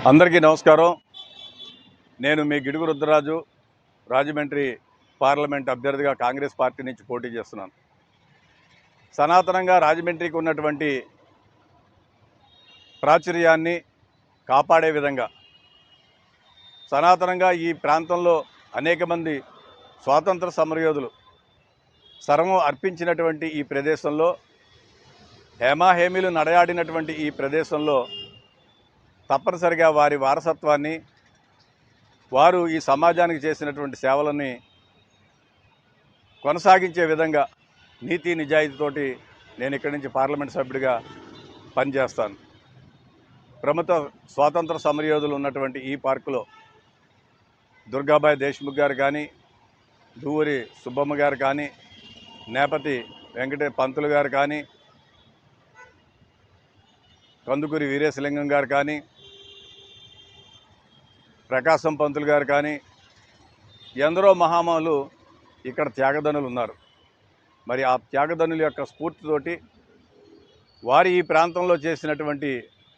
అందరికీ నమస్కారం. నేను మీ గిడుగు రుద్రరాజు, రాజమండ్రి పార్లమెంట్ అభ్యర్థిగా కాంగ్రెస్ పార్టీ నుంచి పోటీ చేస్తున్నాను. సనాతనంగా రాజమండ్రికి ఉన్నటువంటి ప్రాచుర్యాన్ని కాపాడే విధంగా, సనాతనంగా ఈ ప్రాంతంలో అనేక మంది స్వాతంత్ర సమరయోధులు సర్వం అర్పించినటువంటి ఈ ప్రదేశంలో, హేమాహేమీలు నడయాడినటువంటి ఈ ప్రదేశంలో తప్పనిసరిగా వారి వారసత్వాన్ని, వారు ఈ సమాజానికి చేసినటువంటి సేవలని కొనసాగించే విధంగా నీతి నిజాయితీతోటి నేను ఇక్కడి నుంచి పార్లమెంట్ సభ్యుడిగా పనిచేస్తాను. ప్రముఖ స్వాతంత్ర సమరయోధులు ఉన్నటువంటి ఈ పార్కులో దుర్గాబాయి దేశ్ముఖ్ గారు కానీ, దూవూరి సుబ్బమ్మ గారు కానీ, నేపతి పంతులు గారు కానీ, కందుకూరి వీరేశలింగం గారు కానీ, ప్రకాశం పంతులు గారు కానీ, ఎందరో మహామహులు ఇక్కడ త్యాగధనులు ఉన్నారు. మరి ఆ త్యాగధనుల యొక్క స్ఫూర్తితోటి వారి ఈ ప్రాంతంలో చేసినటువంటి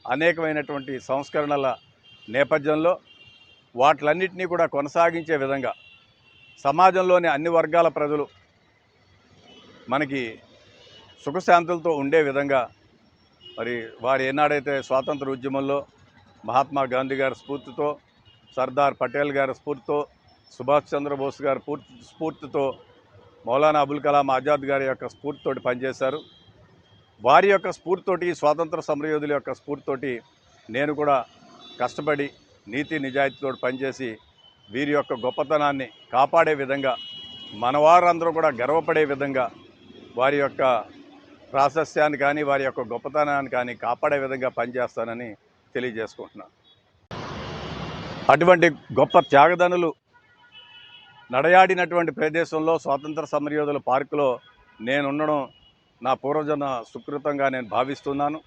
అనేకమైనటువంటి సంస్కరణల నేపథ్యంలో వాటిలన్నింటినీ కూడా కొనసాగించే విధంగా, సమాజంలోని అన్ని వర్గాల ప్రజలు మనకి సుఖశాంతులతో ఉండే విధంగా, మరి వారు ఏనాడైతే స్వాతంత్ర ఉద్యమంలో మహాత్మా గాంధీ గారి స్ఫూర్తితో, సర్దార్ పటేల్ గారి స్ఫూర్తితో, సుభాష్ చంద్రబోస్ గారి స్ఫూర్తితో, మౌలానా అబుల్ కలాం ఆజాద్ గారి యొక్క స్ఫూర్తితోటి పనిచేశారు. వారి యొక్క స్ఫూర్తితోటి, స్వాతంత్ర సమరయోధుల యొక్క స్ఫూర్తితోటి నేను కూడా కష్టపడి నీతి నిజాయితీతో పనిచేసి వీరి యొక్క గొప్పతనాన్ని కాపాడే విధంగా, మనవారందరూ కూడా గర్వపడే విధంగా వారి యొక్క ప్రాశస్యాన్ని కానీ, వారి యొక్క గొప్పతనాన్ని కానీ కాపాడే విధంగా పనిచేస్తానని తెలియజేసుకుంటున్నాను. అటువంటి గొప్ప త్యాగధనులు నడయాడినటువంటి ప్రదేశంలో, స్వాతంత్ర సమరయోధుల పార్కులో నేను ఉండడం నా పూర్వజన్మ సుకృతంగా నేను భావిస్తున్నాను.